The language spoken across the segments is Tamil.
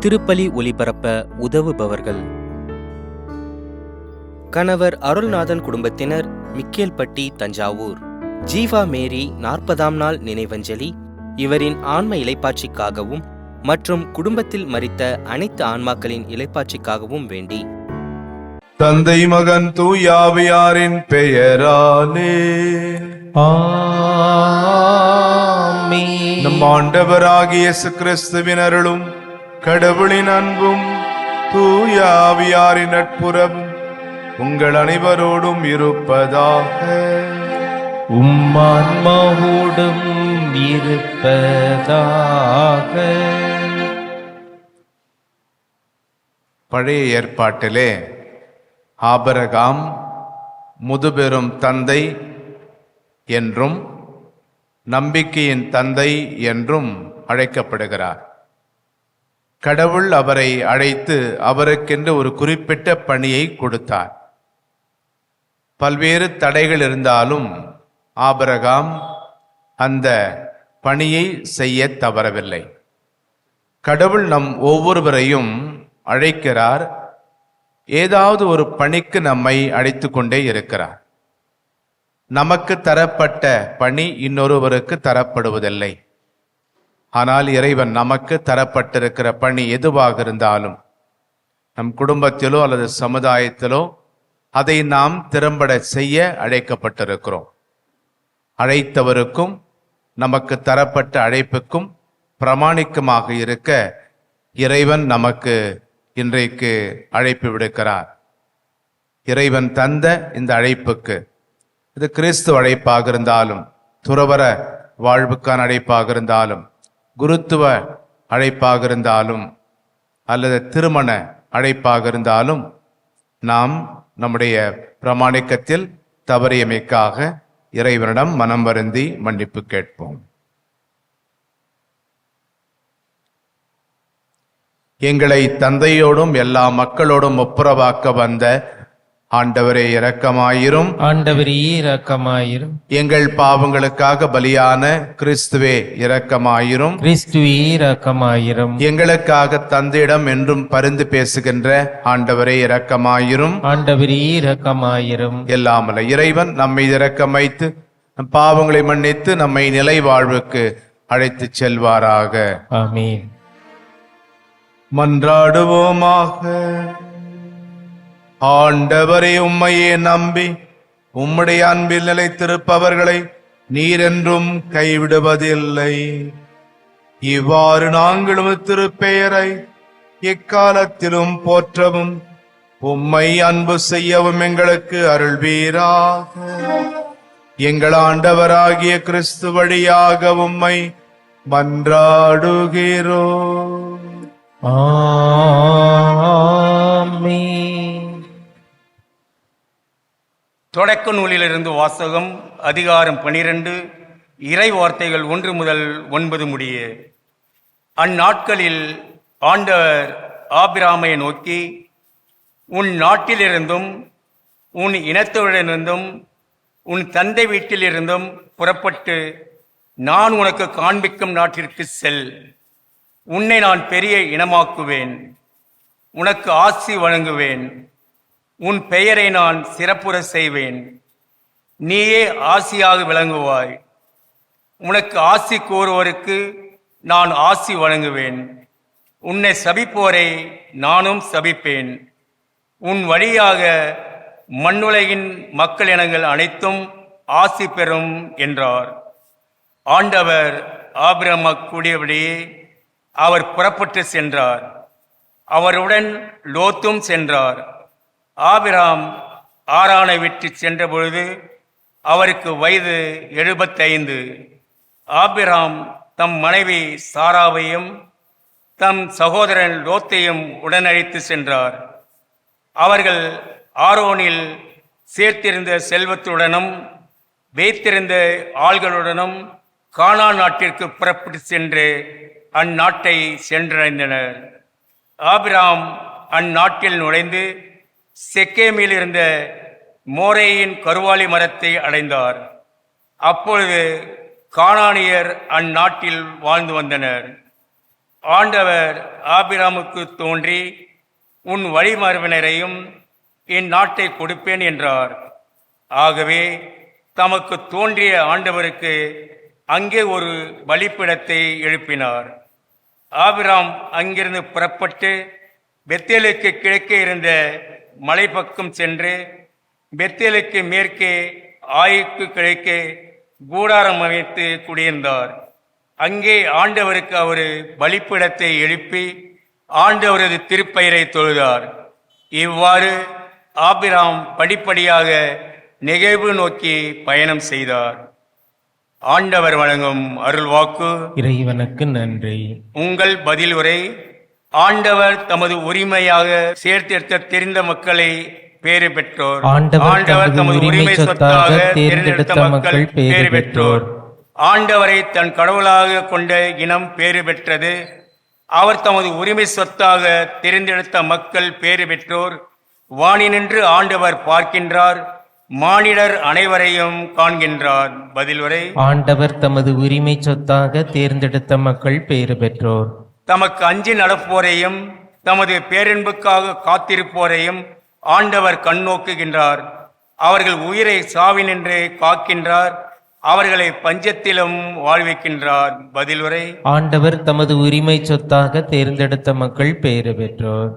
திருப்பலி ஒளிபரப்ப உதவுபவர்கள்: கணவர் அருள்நாதன் குடும்பத்தினர், மிக்கேல்பட்டி, தஞ்சாவூர். ஜீவா மேரி 40ஆம் நாள் நினைவஞ்சலி இவரின் ஆன்ம இளைப்பாட்சிக்காகவும் மற்றும் குடும்பத்தில் மரித்த அனைத்து ஆன்மாக்களின் இளைப்பாட்சிக்காகவும் வேண்டி, தந்தை மகன் தூயாவியாரின் பெயராலே ஆமென். நம் ஆண்டவராகிய இயேசு கிறிஸ்துவின் அருளும் கடவுளின் அன்பும் தூயாவியாரின் நட்புறவும் உங்கள் அனைவரோடும் இருப்பதாக. உம்மான்மாவோடும் இருப்பதாக. பழைய ஏற்பாட்டிலே ஆபிரகாம் முதுபெரும் தந்தை என்றும் நம்பிக்கையின் தந்தை என்றும் அழைக்கப்படுகிறார். கடவுள் அவரை அழைத்து அவருக்கென்று ஒரு குறிப்பிட்ட பணியை கொடுத்தார். பல்வேறு தடைகள் இருந்தாலும் ஆபிரகாம் அந்த பணியை செய்ய தவறவில்லை. கடவுள் நம் ஒவ்வொருவரையும் அழைக்கிறார். ஏதாவது ஒரு பணிக்கு நம்மை அழைத்து கொண்டே இருக்கிறார். நமக்கு தரப்பட்ட பணி இன்னொருவருக்கு தரப்படுவதில்லை. ஆனால் இறைவன் நமக்கு தரப்பட்டிருக்கிற பணி எதுவாக இருந்தாலும், நம் குடும்பத்திலோ அல்லது சமுதாயத்திலோ, அதை நாம் திறம்பட செய்ய அழைக்கப்பட்டிருக்கிறோம். அழைத்தவருக்கும் நமக்கு தரப்பட்ட அழைப்புக்கும் பிரமாணிக்கமாக இருக்க இறைவன் நமக்கு இன்றைக்கு அழைப்பு விடுக்கிறார். இறைவன் தந்த இந்த அழைப்புக்கு, இது கிறிஸ்துவ அழைப்பாக இருந்தாலும், துறவற வாழ்வுக்கான அழைப்பாக இருந்தாலும், குருத்துவ அழைப்பாக இருந்தாலும், அல்லது திருமண அழைப்பாக இருந்தாலும், நாம் நம்முடைய பிரமாணிக்கத்தில் தவறியமைக்காக இறைவனிடம் மனம் வருந்தி மன்னிப்பு கேட்போம். எங்களை தந்தையோடும் எல்லா மக்களோடும் ஒப்புரவாக்க வந்த ஆண்டவரே இரக்கமாயிரும். ஆண்டவரே இரக்கமாயிரும். எங்கள் பாவங்களுக்காக பலியான கிறிஸ்துவே இரக்கமாயிரும். கிறிஸ்துவே இரக்கமாயிரும். எங்களுக்காக தந்தையிடம் என்றும் பரிந்து பேசுகின்ற ஆண்டவரே இரக்கமாயிரும். ஆண்டவரே இரக்கமாயிரும். எல்லாமல்ல இறைவன் நம்மை இரக்கம் வைத்து நம் பாவங்களை மன்னித்து நம்மை நிலை வாழ்வுக்கு அழைத்து செல்வாராக. ஆமென். மன்றாடுவோமாக. ஆண்டவரே, உம்மையே நம்பி உம்முடைய அன்பில் நிலைத்திருப்பவர்களை நீரென்றும் கைவிடுவதில்லை. இவ்வாறு நாங்களும் திருப்பெயரை எக்காலத்திலும் போற்றவும் உம்மை அன்பு செய்யவும் எங்களுக்கு அருள்வீராக. எங்கள் ஆண்டவராகிய கிறிஸ்து வழியாக உம்மை மன்றாடுகிறோம். ஆமென். தொடக்க நூலிலிருந்து வாசகம். அதிகாரம் 12, இறை வார்த்தைகள் 1 முதல் 9 முடிய. அந்நாட்களில் ஆண்டவர் ஆபிராமை நோக்கி, உன் நாட்டிலிருந்தும் உன் இனத்தவரிலிருந்தும் உன் தந்தை வீட்டிலிருந்தும் புறப்பட்டு நான் உனக்கு காண்பிக்கும் நாட்டிற்கு செல். உன்னை நான் பெரிய இனமாக்குவேன். உனக்கு ஆசி வழங்குவேன். உன் பெயரை நான் சிறப்புற செய்வேன். நீயே ஆசியாக விளங்குவாய். உனக்கு ஆசி கோருவோருக்கு நான் ஆசி வழங்குவேன். உன்னை சபிப்போரை நானும் சபிப்பேன். உன் வழியாக மண்ணுலகின் மக்கள் இனங்கள் அனைத்தும் ஆசி பெறும் என்றார். ஆண்டவர் ஆபிரகாமுக்கு கூடியபடியே அவர் புறப்பட்டு சென்றார். அவருடன் லோத்தும் சென்றார். ஆபிரகாம் ஆரானை விட்டு சென்ற பொழுது அவருக்கு வயது 75. ஆபிரகாம் தம் மனைவி சாராவையும் தம் சகோதரன் லோத்தையும் உடனழைத்து சென்றார். அவர்கள் ஆரோனில் சேர்த்திருந்த செல்வத்துடனும் வைத்திருந்த ஆள்களுடனும் கானான் நாட்டிற்கு புறப்பட்டு சென்று அந்நாட்டை சென்றடைந்தனர். ஆபிரகாம் அந்நாட்டில் நுழைந்து செக்கேமில் இருந்த மோரேயின் கருவாலி மரத்தை அடைந்தார். அப்பொழுது கானானியர் அந்நாட்டில் வாழ்ந்து வந்தனர். ஆண்டவர் ஆபிராமுக்கு தோன்றி, உன் வழிமரபினரையும் இந்நாட்டை கொடுப்பேன் என்றார். ஆகவே தமக்கு தோன்றிய ஆண்டவருக்கு அங்கே ஒரு பலிப்பிடத்தை எழுப்பினார். ஆபிராம் அங்கிருந்து புறப்பட்டு பெத்தேலுக்கு கிழக்கே இருந்த மலைப்பக்கம் சென்று, பெத்தேலுக்கு மேற்கே ஆயிக்கு கிழக்கே கூடாரம் அமைத்து குடியிருந்தார். அங்கே ஆண்டவருக்கு அவர் பலிப்பிடத்தை எழுப்பி ஆண்டவரது திருப்பெயரை தொழுதார். இவ்வாறு ஆபிராம் படிப்படியாக நெகேவு நோக்கி பயணம் செய்தார். ஆண்டவர் வழங்கும் அருள்வாக்கு. இறைவனுக்கு நன்றி. உங்கள் பதில் உரை. ஆண்டவர் தமது உரிமையாக சேர்த்தெடுத்த தெரிந்த மக்களை பேறு பெற்றோர். ஆண்டவர் தமது உரிமை சொத்தாக தேர்ந்தெடுத்த மக்கள் பேறு பெற்றோர். ஆண்டவரை தன் கடவுளாக கொண்ட இனம் பேறு பெற்றது. அவர் தமது உரிமை சொத்தாக தேர்ந்தெடுத்த மக்கள் பேறு பெற்றோர். வானினின்று ஆண்டவர் பார்க்கின்றார், மானிடர் அனைவரையும் காண்கின்றார். பதில் உரை. ஆண்டவர் தமது உரிமை சொத்தாக தேர்ந்தெடுத்த மக்கள் பேறு பெற்றோர். தமக்கு அஞ்சி நடப்போரையும் தமது பேரன்புக்காக காத்திருப்போரையும் ஆண்டவர் கண்ணோக்குகின்றார். அவர்கள் உயிரை சாவினின்று காக்கின்றார், அவர்களை பஞ்சத்திலும் வாழ்விக்கின்றார். பதிலுரை. ஆண்டவர் தமது உரிமை சொத்தாக தேர்ந்தெடுத்த மக்கள் பேறு பெற்றோர்.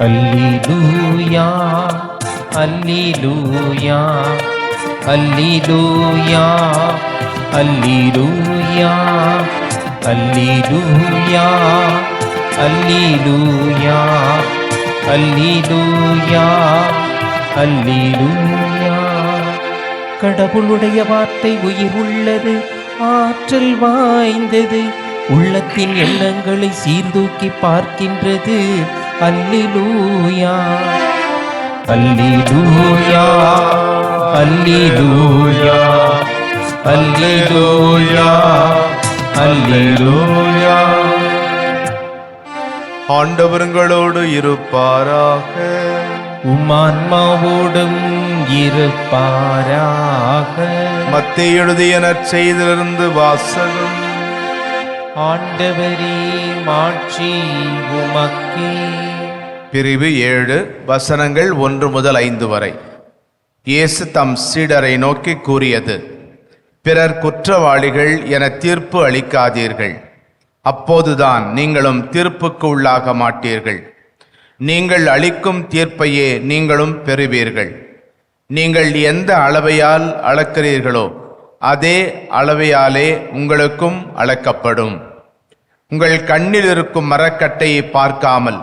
அல்லேலூயா அல்லேலூயா அல்லேலூயா அல்லேலூயா அல்லேலூயா அல்லேலூயா அல்லேலூயா அல்லேலூயா. கடவுளுடைய வார்த்தை உயிர் உள்ளது, ஆற்றல் வாய்ந்தது, உள்ளத்தின் எண்ணங்களை சீர்தூக்கி பார்க்கின்றது. அல்லேலூயா அல்லேலூயா அல்லேலூயா அல்லேலூயா அல்லேலூயா. ஆண்டவர்களோடு இருப்பாராக, உம்மான்மாவோடும் இருப்பாராக. மத்தேயு எழுதிய நற்செய்தியிலிருந்து வாசகம். ஆண்டவரே மாட்சி உமக்கே. பிரிவு 7, வசனங்கள் 1 முதல் 5 வரை. இயேசு தம் சீடரை நோக்கி கூறியது: பிறர் குற்றவாளிகள் என தீர்ப்பு அளிக்காதீர்கள், அப்போதுதான் நீங்களும் தீர்ப்புக்கு உள்ளாக மாட்டீர்கள். நீங்கள் அளிக்கும் தீர்ப்பையே நீங்களும் பெறுவீர்கள். நீங்கள் எந்த அளவையால் அளக்கிறீர்களோ அதே அளவையாலே உங்களுக்கும் அளக்கப்படும். உங்கள் கண்ணில் இருக்கும் மரக்கட்டையை பார்க்காமல்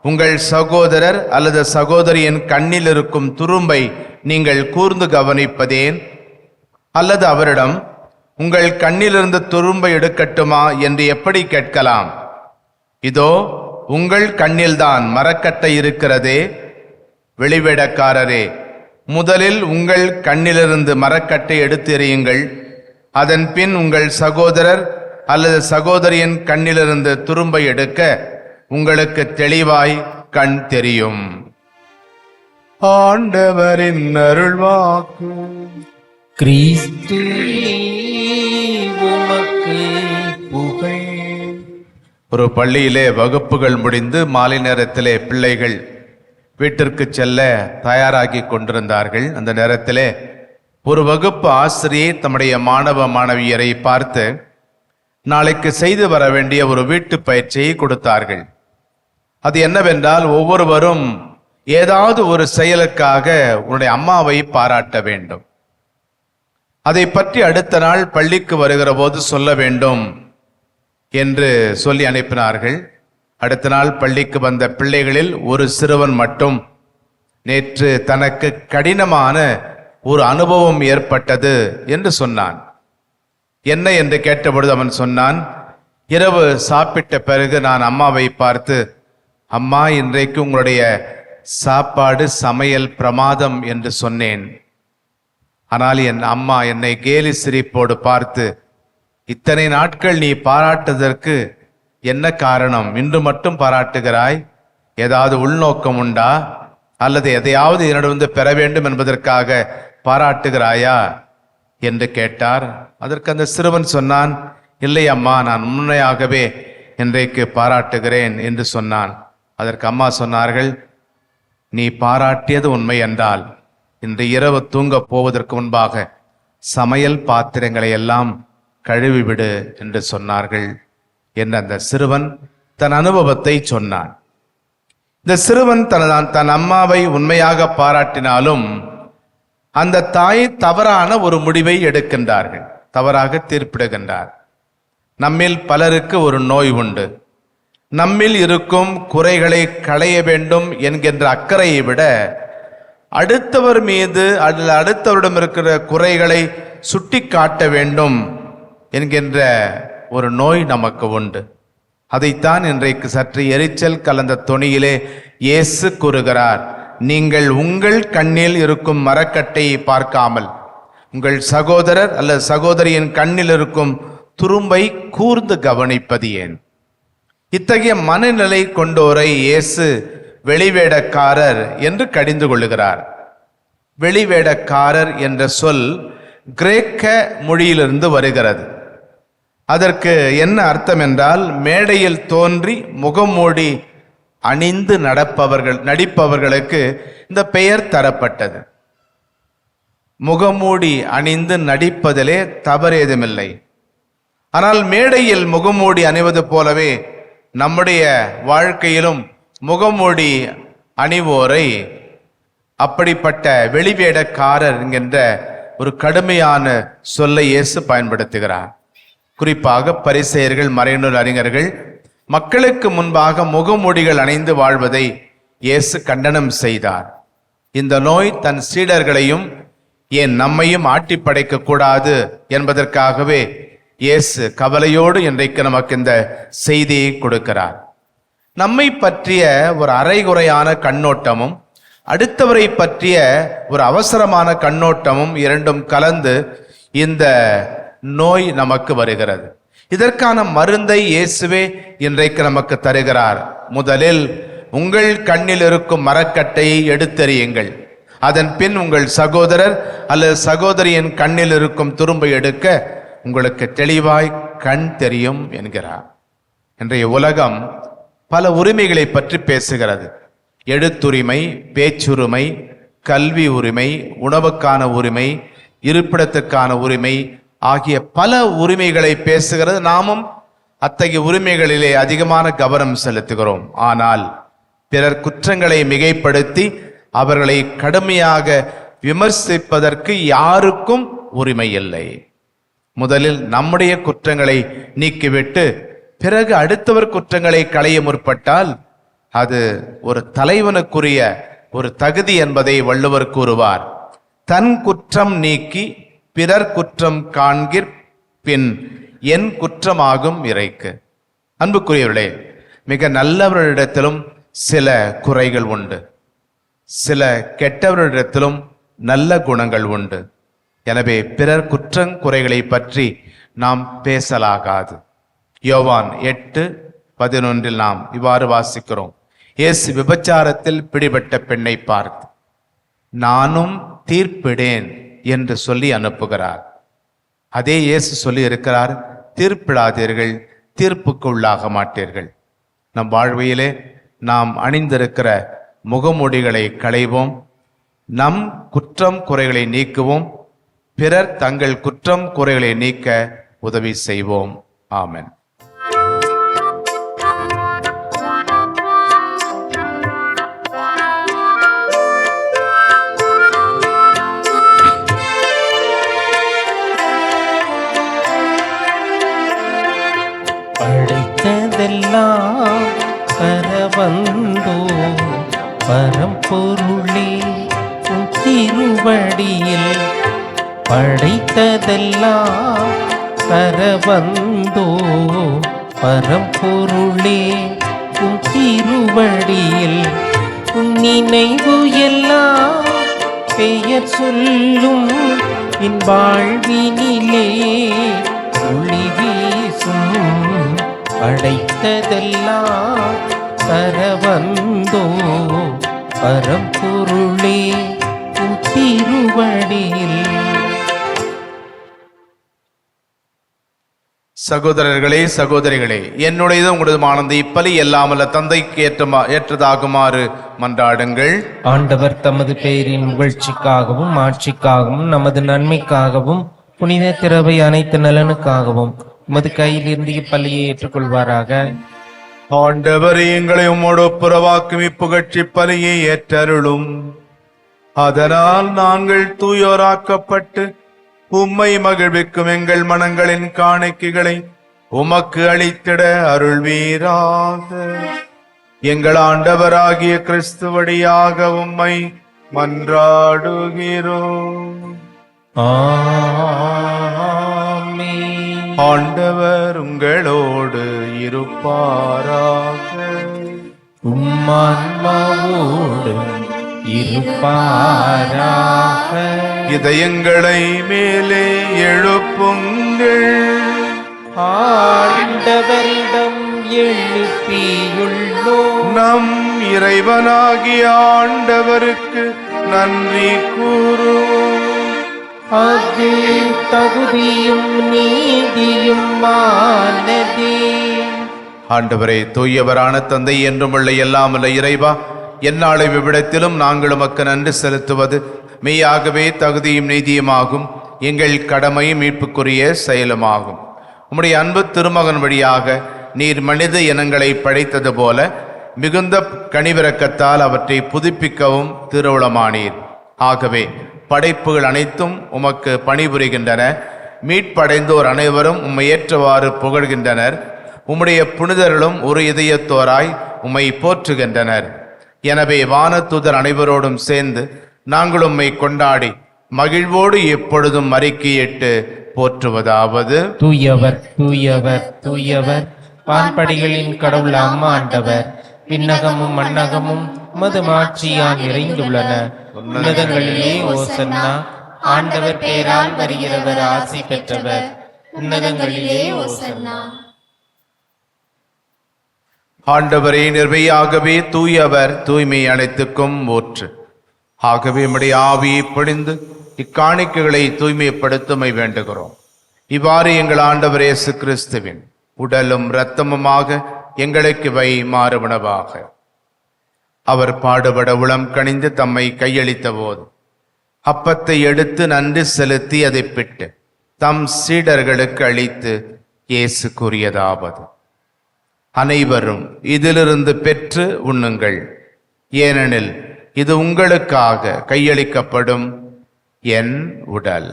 உங்கள் சகோதரர் அல்லது சகோதரியின் கண்ணில் இருக்கும் துரும்பை நீங்கள் கூர்ந்து கவனிப்பதேன்? அல்லது அவரிடம் உங்கள் கண்ணிலிருந்து துரும்பை எடுக்கட்டுமா என்று எப்படி கேட்கலாம்? இதோ உங்கள் கண்ணில்தான் மரக்கட்டை இருக்கிறதே. வெளிவேடக்காரரே, முதலில் உங்கள் கண்ணிலிருந்து மரக்கட்டை எடுத்தெறியுங்கள். அதன் பின் உங்கள் சகோதரர் அல்லது சகோதரியின் கண்ணிலிருந்து துரும்பை எடுக்க உங்களுக்கு தெளிவாய் கண் தெரியும். ஆண்டவரின் அருள்வாக்கு. கிறிஸ்துவே உமக்கு புகழ். ஒரு பள்ளியிலே வகுப்புகள் முடிந்து மாலை நேரத்திலே பிள்ளைகள் வீட்டிற்கு செல்ல தயாராகி கொண்டிருந்தார்கள். அந்த நேரத்திலே ஒரு வகுப்பு ஆசிரியை தம்முடைய மாணவ மாணவியரை பார்த்து நாளைக்கு செய்து வர வேண்டிய ஒரு வீட்டு பயிற்சியை கொடுத்தார்கள். அது என்னவென்றால், ஒவ்வொருவரும் ஏதாவது ஒரு செயலுக்காக உன்னுடைய அம்மாவை பாராட்ட வேண்டும். அதை பற்றி அடுத்த நாள் பள்ளிக்கு வருகிற போது சொல்ல வேண்டும் என்று சொல்லி அனுப்பினார்கள். அடுத்த நாள் பள்ளிக்கு வந்த பிள்ளைகளில் ஒரு சிறுவன் மட்டும் நேற்று தனக்கு கடினமான ஒரு அனுபவம் ஏற்பட்டது என்று சொன்னான். என்ன என்று கேட்டபொழுது அவன் சொன்னான், இரவு சாப்பிட்ட பிறகு நான் அம்மாவை பார்த்து, அம்மா, இன்றைக்கு உங்களுடைய சாப்பாடு சமையல் பிரமாதம் என்று சொன்னேன். ஆனால் என் அம்மா என்னை கேலி சிரிப்போடு பார்த்து, இத்தனை நாட்கள் நீ பாராட்டுவதற்கு என்ன காரணம்? இன்று மட்டும் பாராட்டுகிறாய்? ஏதாவது உள்நோக்கம் உண்டா? அல்லது எதையாவது என்னிடமிருந்து பெற வேண்டும் என்பதற்காக பாராட்டுகிறாயா என்று கேட்டார். அதற்கு அந்த சிறுவன் சொன்னான், இல்லை அம்மா, நான் உண்மையாகவே இன்றைக்கு பாராட்டுகிறேன் என்று சொன்னான். அதற்கு அம்மா சொன்னார்கள், நீ பாராட்டியது உண்மை என்றால் இன்று இரவு தூங்கப் போவதற்கு முன்பாக சமையல் பாத்திரங்களை எல்லாம் கழுவிவிடு என்று சொன்னார்கள் என்று அந்த சிறுவன் தன் அனுபவத்தை சொன்னான். இந்த சிறுவன் தன் அம்மாவை உண்மையாக பாராட்டினாலும் அந்த தாய் தவறான ஒரு முடிவை எடுக்கின்றார்கள், தவறாக தீர்ப்பிடுகின்றார். நம்மில் பலருக்கு ஒரு நோய் உண்டு. நம்மில் இருக்கும் குறைகளை களைய வேண்டும் என்கின்ற அக்கறையை விட அடுத்தவர் மீது அடுத்தவரிடம் இருக்கிற குறைகளை சுட்டி காட்ட வேண்டும் என்கின்ற ஒரு நோய் நமக்கு உண்டு. அதைத்தான் இன்றைக்கு சற்று எரிச்சல் கலந்த தொனியிலே இயேசு கூறுகிறார், நீங்கள் உங்கள் கண்ணில் இருக்கும் மரக்கட்டையை பார்க்காமல் உங்கள் சகோதரர் அல்லது சகோதரியின் கண்ணில் இருக்கும் துரும்பை கூர்ந்து கவனிப்பது ஏன்? இத்தகைய மனநிலை கொண்டோரை இயேசு வெளிவேடக்காரர் என்று கடிந்து கொள்ளுகிறார். வெளிவேடக்காரர் என்ற சொல் கிரேக்க மொழியிலிருந்து வருகிறது. அதற்கு என்ன அர்த்தம் என்றால், மேடையில் தோன்றி முகமூடி அணிந்து நடிப்பவர்களுக்கு இந்த பெயர் தரப்பட்டது. முகமூடி அணிந்து நடிப்பதிலே தவறேதுமில்லை. ஆனால் மேடையில் முகமூடி அணிவது போலவே நம்முடைய வாழ்க்கையிலும் முகமூடி அணிவோரை அப்படிப்பட்ட வெளிவேடக்காரர் என்கின்ற ஒரு கடுமையான சொல்லை இயேசு பயன்படுத்துகிறார். குறிப்பாக பரிசேயர்கள், மறைநூல் அறிஞர்கள் மக்களுக்கு முன்பாக முகமூடிகள் அணிந்து வாழ்வதை இயேசு கண்டனம் செய்தார். இந்த நோய் தன் சீடர்களையும் ஏன் நம்மையும் ஆட்டி படைக்க கூடாது என்பதற்காகவே இயேசு கவலையோடு இன்றைக்கு நமக்கு இந்த செய்தியை கொடுக்கிறார். நம்மை பற்றிய ஒரு அரைகுறையான கண்ணோட்டமும் அடுத்தவரை பற்றிய ஒரு அவசரமான கண்ணோட்டமும் இரண்டும் கலந்து இந்த நோய் நமக்கு வருகிறது. இதற்கான மருந்தை இயேசுவே இன்றைக்கு நமக்கு தருகிறார். முதலில் உங்கள் கண்ணில் இருக்கும் மரக்கட்டையை எடுத்தெறியுங்கள், அதன் பின் உங்கள் சகோதரர் அல்லது சகோதரியின் கண்ணில் இருக்கும் துரும்பை எடுக்க உங்களுக்கு தெளிவாய் கண் தெரியும் என்கிறார். இன்றைய உலகம் பல உரிமைகளை பற்றி பேசுகிறது. எழுத்துரிமை, பேச்சுரிமை, கல்வி உரிமை, உணவுக்கான உரிமை, இருப்பிடத்துக்கான உரிமை ஆகிய பல உரிமைகளை பேசுகிறது. நாமும் அத்தகைய உரிமைகளிலே அதிகமான கவனம் செலுத்துகிறோம். ஆனால் பிறர் குற்றங்களை மிகைப்படுத்தி அவர்களை கடுமையாக விமர்சிப்பதற்கு யாருக்கும் உரிமை இல்லை. முதலில் நம்முடைய குற்றங்களை நீக்கிவிட்டு பிறகு அடுத்தவர் குற்றங்களை களைய முற்பட்டால் அது ஒரு தலைவனுக்குரிய ஒரு தகுதி என்பதை வள்ளுவர் கூறுவார். தன் குற்றம் நீக்கி பிறர் குற்றம் காண்கிற் பின் என் குற்றமாகும் இறைக்கு. அன்புக்குரியவர்களே, மிக நல்லவர்களிடத்திலும் சில குறைகள் உண்டு, சில கெட்டவர்களிடத்திலும் நல்ல குணங்கள் உண்டு. எனவே பிறர் குற்றம் குறைகளை பற்றி நாம் பேசலாகாது. யோவான் 8:11 நாம் இவ்வாறு வாசிக்கிறோம். இயேசு விபச்சாரத்தில் பிடிபட்ட பெண்ணை பார்த்து நானும் தீர்ப்பிடேன் என்று சொல்லி அனுப்புகிறார். அதே இயேசு சொல்லி இருக்கிறார், தீர்ப்பிடாதீர்கள், தீர்ப்புக்கு உள்ளாக மாட்டீர்கள். நம் வாழ்விலே நாம் அணிந்திருக்கிற முகமூடிகளை களைவோம், நம் குற்றம் குறைகளை நீக்குவோம், பிறர் தங்கள் குற்றம் குறைகளை நீக்க உதவி செய்வோம். ஆமென். படைத்ததெல்லாம் பரவந்தோ பரம்பொருளே உன் திருவடியில், படைத்ததெல்லாம் பரவந்தோ பரம்பொருளே உன் திருவடியில், உன் நினைவு எல்லாம் பெயர் சொல்லும் என் வாழ்வினிலே ஒளி வீசும். படைத்ததெல்லாம் பரவந்தோ பரம்பொருளே உன் திருவடியில். சகோதரர்களே சகோதரிகளே, என்னுடையது உங்களதுமானது இப்பலி எல்லாமல்ல தந்தைக்கு ஏற்றதாகுமாறு மன்றாடுங்கள். ஆண்டவர் தமது பெயரின் புகழ்ச்சிக்காகவும் ஆட்சிக்காகவும் நமது நன்மைக்காகவும் புனித திரவை அனைத்து நலனுக்காகவும் உமது கையில் இருந்து இப்பலியை ஏற்றுக்கொள்வாராக. ஆண்டவரே, எங்களை உம்மோடு ஒப்புரவாக்கும் இப்புகழ்ச்சி பலியை ஏற்றருளும். அதனால் நாங்கள் தூயோராக்கப்பட்டு உம்மை மகிழ்விக்கும் எங்கள் மனங்களின் காணிக்கைகளை உமக்கு அளித்திட அருள்வீராக. எங்கள் ஆண்டவராகிய கிறிஸ்து வழியாக உம்மை மன்றாடுகிறோம். ஆமென். ஆண்டவர் உங்களோடு இருப்பாராக. உம்மான்மாவோடு இருப்பாராக. இதயங்களை மேலே எழுப்புங்கள். ஆண்டவரிடம் எழுப்பியுள்ளோம். நம் இறைவனாகிய ஆண்டவருக்கு நன்றி கூறுவோம். அது தகுதியும் நீதியுமானதே. ஆண்டவரே, தூயவரான தந்தை என்றும் உள்ள எல்லாமல்ல இறைவா, எந்நாளை விவிடத்திலும் நாங்கள் உமக்கு நன்றி செலுத்துவது மெய்யாகவே தகுதியும் நீதியுமாகும். எங்கள் கடமையும் மீட்புக்குரிய செயலுமாகும். உம்முடைய அன்பு திருமகன் வழியாக நீர் மனித இனங்களை படைத்தது போல மிகுந்த கனிவிரக்கத்தால் அவற்றை புதுப்பிக்கவும் திருவுளமானீர். ஆகவே படைப்புகள் அனைத்தும் உமக்கு பணிபுரிகின்றன. மீட்படைந்தோர் அனைவரும் உம்மை ஏற்றவாறு புகழ்கின்றனர். உம்முடைய புனிதர்களும் ஒரு இதயத்தோராய் உம்மை போற்றுகின்றனர். எனவே வானதூதர் அனைவரோடும் சேர்ந்து நாங்கள் உம்மை கொண்டாடி மகிழ்வோடு எப்பொழுதும் அறிக்கையிட்டு போற்றுவதாவது: தூயவர் தூயவர் தூயவர், வான்படிகளின் கடவுள் ஆண்டவர். விண்ணகமும் மண்ணகமும் உமது மாட்சியால் நிறைந்துள்ளன. உன்னதங்களிலே ஓசன்னா. ஆண்டவர் பெயரால் வருகிறவர் ஆசி பெற்றவர். உன்னதங்களிலே ஓசன்னா. ஆண்டவரே, நிர்மையாகவே தூயவர், தூய்மை அனைத்துக்கும் ஊற்று. ஆகவே நம்முடைய ஆவியை பொழிந்து இக்காணிக்கைகளை தூய்மைப்படுத்துமை வேண்டுகிறோம். இவ்வாறு எங்கள் ஆண்டவர் இயேசு கிறிஸ்துவின் உடலும் இரத்தமுமாக எங்களுக்கு வை மாறுபனவாக. அவர் பாடுபட உளம் கனிந்து தம்மை கையளித்த போது அப்பத்தை எடுத்து நன்றி செலுத்தி அதை பிட்டு தம் சீடர்களுக்கு அளித்து இயேசு கூறியதாவது: அனைவரும் இதிலிருந்து பெற்று உண்ணுங்கள், ஏனெனில் இது உங்களுக்காக கையளிக்கப்படும் என் உடல்.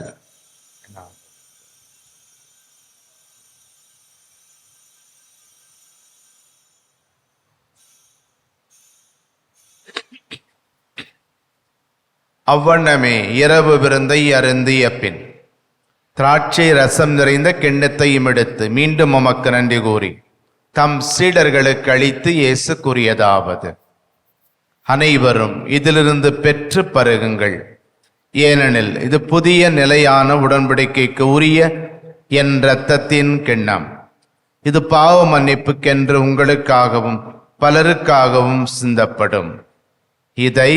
அவ்வண்ணமே இரவு விருந்தை அருந்திய பின் திராட்சை ரசம் நிறைந்த கிண்ணத்தையும் எடுத்து மீண்டும் உமக்கு நன்றி கூறி தம் சீடர்களுக்கு அளித்து இயேசு கூறியதாவது: அனைவரும் இதிலிருந்து பெற்று பருகுங்கள், ஏனெனில் இது புதிய நிலையான உடன்படிக்கைக்கு உரிய என் இரத்தத்தின் கிண்ணம். இது பாவ மன்னிப்புக்கென்று உங்களுக்காகவும் பலருக்காகவும் சிந்தப்படும். இதை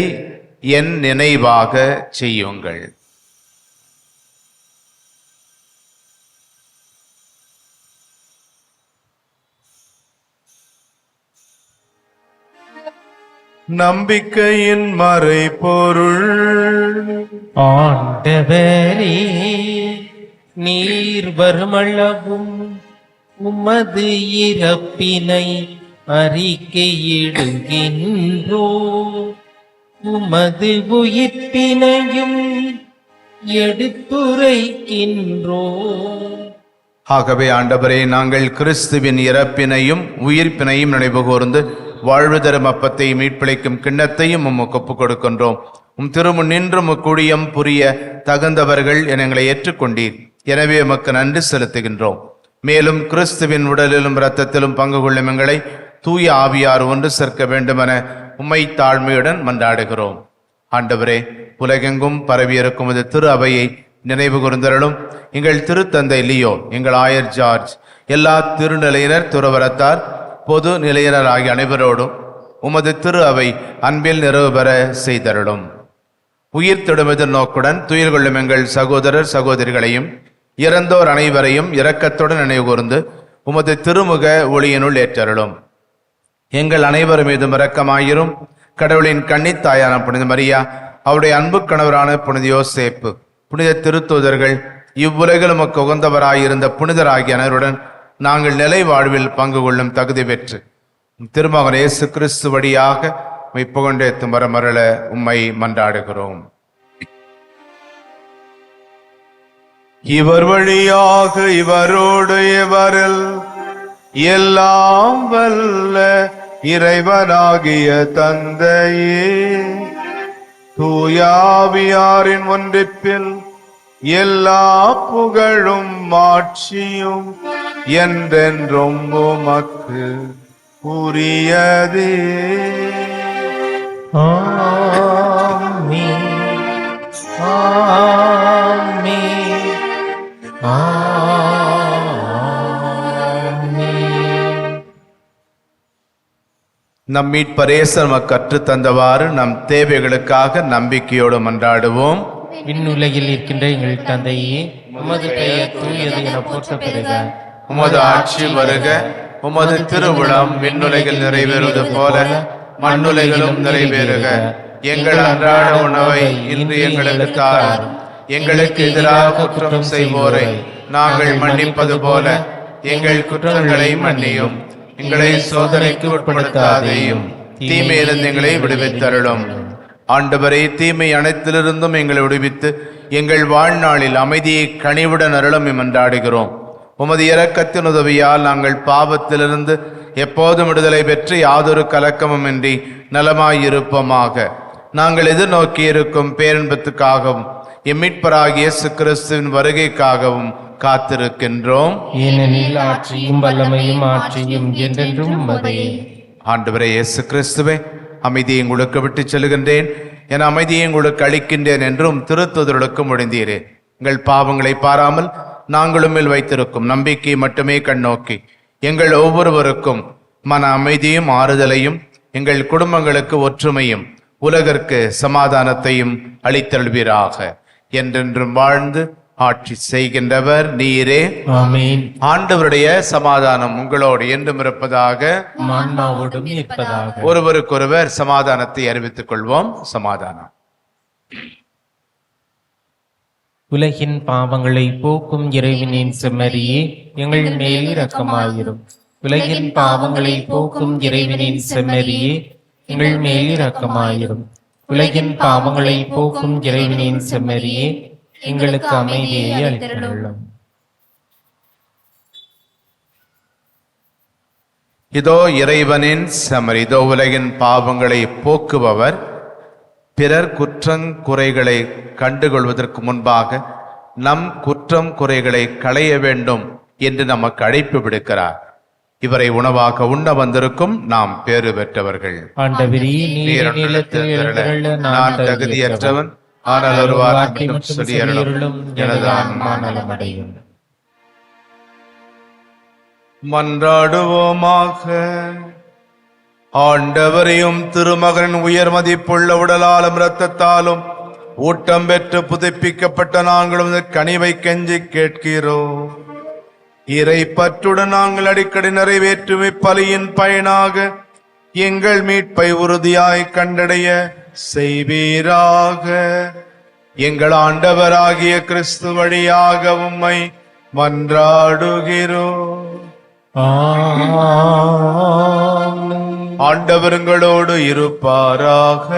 என் நினைவாக செய்யுங்கள். நம்பிக்கையின் மறைபொருள். ஆண்டவரே, நீர் வருமளவும் உமது இறப்பினை அறிக்கையிடுகின்றோ, உமது உயிர்ப்பினையும் எடுத்துரைக்கின்றோ. ஆகவே ஆண்டவரே, நாங்கள் கிறிஸ்துவின் இறப்பினையும் உயிர்ப்பினையும் நினைவு கூர்ந்து வாழ்வு தரும் அப்பத்தை மீட்பிழைக்கும் கிண்ணத்தையும் உமக்கு ஒப்புக் கொடுக்கின்றோம். திருமுன் நின்று முக்குடியம் புரிய தகுந்தவர்கள் என எங்களை ஏற்றுக்கொண்டீர். எனவே உமக்கு நன்றி செலுத்துகின்றோம். மேலும் கிறிஸ்துவின் உடலிலும் இரத்தத்திலும் பங்கு கொள்ளும் எங்களை தூய ஆவியார் ஒன்று சேர்க்க வேண்டுமென உம்மை தாழ்மையுடன் மன்றாடுகிறோம். ஆண்டவரே, உலகெங்கும் பரவியிருக்கும் இது திரு அவையை நினைவு கூர்ந்தருளும். எங்கள் திருத்தந்தை லியோ, எங்கள் ஆயர் ஜார்ஜ், எல்லா திருநிலையினர், துறவரத்தார், பொது நிலையினர் ஆகிய அனைவரோடும் உமது திரு அவை அன்பில் நிறைவு பெற செய்தருளும். உயிர் தொடும் எதிர்நோக்குடன் துயில் கொள்ளும் எங்கள் சகோதரர் சகோதரிகளையும் இறந்தோர் அனைவரையும் இரக்கத்துடன் நினைவுகூர்ந்து உமது திருமுக ஒளியினுள் ஏற்றருளும். எங்கள் அனைவர் மீதும் இரக்கமாயிரும். கடவுளின் கன்னித்தாயான புனித மரியா, அவருடைய அன்பு கணவரான புனித யோசேப்பு, புனித திருத்தூதர்கள், இவ்வுலகில் உமக்கு உகந்தவராயிருந்த புனிதராகிய அனைவருடன் நாங்கள் நிலை வாழ்வில் பங்கு கொள்ளும் தகுதி பெற்று திருமகன் இயேசு கிறிஸ்து வழியாக உம்மை புகழ்ந்தேத்தும் வரமருள உம்மை மன்றாடுகிறோம். இவர் வழியாக இவரோடு இவரில் எல்லாம் வல்ல இறைவனாகிய தந்தையே, தூயாவியாரின் ஒன்றிப்பில் எல்லா புகழும் மாட்சியும் என்றென்றும் உமக்கு உரியதே. ஆமென். ஆமென். ஆமென். நம் மீட்பர் இயேசு நமக்கு கற்றுத் தந்தவாறு நம் தேவைகளுக்காக நம்பிக்கையோடு மன்றாடுவோம். விண்ணுலகில் இருக்கின்ற எங்கள் தந்தையே, உமது பெயர் தூயது என போற்ற பெறுக. உமது ஆட்சி வருக. உமது திருவுளம் விண்ணுலகில் நிறைவேறுவது போல மண்ணுலகிலும் நிறைவேறுக. எங்கள் அன்றாட உணவை இன்று எங்களுக்கு தாரும். எங்களுக்கு எதிராக குற்றம் செய்வோரை நாங்கள் மன்னிப்பது போல எங்கள் குற்றங்களை மன்னியும். எங்களை சோதனைக்கு உட்படுத்தாதேயும், தீமையிலிருந்து எங்களை விடுவித்தருளும். ஆண்டவரே, தீமை அனைத்திலிருந்தும் எங்களை விடுவித்து எங்கள் வாழ்நாளில் அமைதியை கனிவுடன் அருளும் மன்றாடுகிறோம். உமது இரக்கத்தின் உதவியால் நாங்கள் பாவத்திலிருந்து எப்போதும் விடுதலை பெற்று யாதொரு கலக்கமும் இன்றி நலமாயிருப்போமாக. நாங்கள் எதிர்நோக்கி இருக்கும் பேரன்பத்துக்காகவும் எம்மிட்பராகிய இயேசு கிறிஸ்துவின் வருகைக்காகவும் காத்திருக்கின்றோம். ஏனெனில் ஆட்சியும் வல்லமையும் ஆட்சியும் என்றென்றும் உமதே. ஆண்டவரே இயேசு கிறிஸ்துவே, அமைதியை உங்களுக்கு விட்டு செல்கின்றேன், என் அமைதியை உங்களுக்கு அளிக்கின்றேன் என்றும் திருத்தூதர்களுக்கு முடிந்தீரே. எங்கள் பாவங்களை பாராமல் நாங்களும் மேல் வைத்திருக்கும் நம்பிக்கை மட்டுமே கண்ணோக்கி எங்கள் ஒவ்வொருவருக்கும் மன அமைதியும் ஆறுதலையும், எங்கள் குடும்பங்களுக்கு ஒற்றுமையும், உலகிற்கு சமாதானத்தையும் அளித்தருள்வீராக. என்றென்றும் வாழ்ந்து ஆட்சி செய்கின்றவர் நீரே. ஆமென். ஆண்டவருடைய சமாதானம் உங்களோடு என்றும் இருப்பதாக. ஆன்மாவோடும் இருப்பதாக. ஒருவருக்கொருவர் சமாதானத்தை அறிவித்துக் கொள்வோம். சமாதானம். உலகின் பாவங்களை போக்கும் இறைவனின் செம்மறியே, எங்கள் மேல் இரக்கமாயிரும். உலகின் பாவங்களை போக்கும் இறைவனின் செம்மறியே, எங்கள் மேல் இரக்கமாயிரும். உலகின் பாவங்களை போக்கும் இறைவனின் செம்மறியே, எங்களுக்கு அமைதியை அளித்தருளும். இதோ இறைவனின் செம்மறி, இதோ உலகின் பாவங்களை போக்குபவர். பிறர் குற்றங்குறைகளை கண்டுகொள்வதற்கு முன்பாக நம் குற்றம் குறைகளை களைய வேண்டும் என்று நமக்கு அழைப்பு விடுக்கிறார். இவரை உணவாக உண்ண வந்திருக்கும் நாம் பேறு பெற்றவர்கள். ஆண்டவரே, நீர் நிலத்தில் எழுந்தருள நான் தகுதியற்றவன், ஆனால் ஒரு வார்த்தை மட்டும் சொல்லி அருளும், அருளும், எனது ஆன்மா நலமடையும். மன்றாடுவோமாக. ஆண்டவரையும் திருமகனின் உயர் மதிப்புள்ள உடலாலும் இரத்தத்தாலும் ஊட்டம் பெற்று புதுப்பிக்கப்பட்ட நாங்களும் இந்த கனிவை கெஞ்சி கேட்கிறோம். இறை பற்றுடன் நாங்கள் அடிக்கடி நிறைவேற்றும் இப்பலியின் பயனாக எங்கள் மீட்பை உறுதியாய் கண்டடைய செய்வீராக. எங்கள் ஆண்டவராகிய கிறிஸ்து வழியாக உம்மை மன்றாடுகிறோம். ஆமென். ஆண்டவருங்களோடு இருப்பாராக.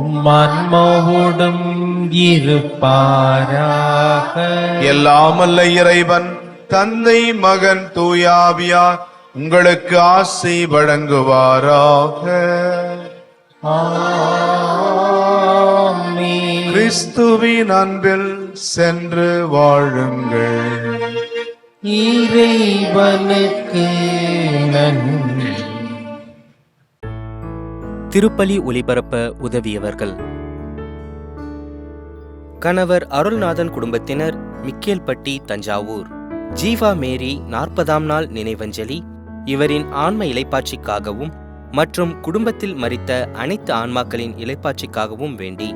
உம்மான்மாவோடும் இருப்பாராக. எல்லாமல்ல இறைவன் தந்தை மகன் தூயாவியார் உங்களுக்கு ஆசை வழங்குவாராக. ஆமென். கிறிஸ்துவின் அன்பில் சென்று வாழுங்கள். இறைவனுக்கு நன்றி. திருப்பலி ஒளிபரப்ப உதவியவர்கள்: கணவர் அருள்நாதன் குடும்பத்தினர், மிக்கேல்பட்டி, தஞ்சாவூர். ஜீவா மேரி 40ஆம் நாள் நினைவஞ்சலி இவரின் ஆன்ம இளைப்பாட்சிக்காகவும் மற்றும் குடும்பத்தில் மரித்த அனைத்து ஆன்மாக்களின் இளைப்பாட்சிக்காகவும் வேண்டி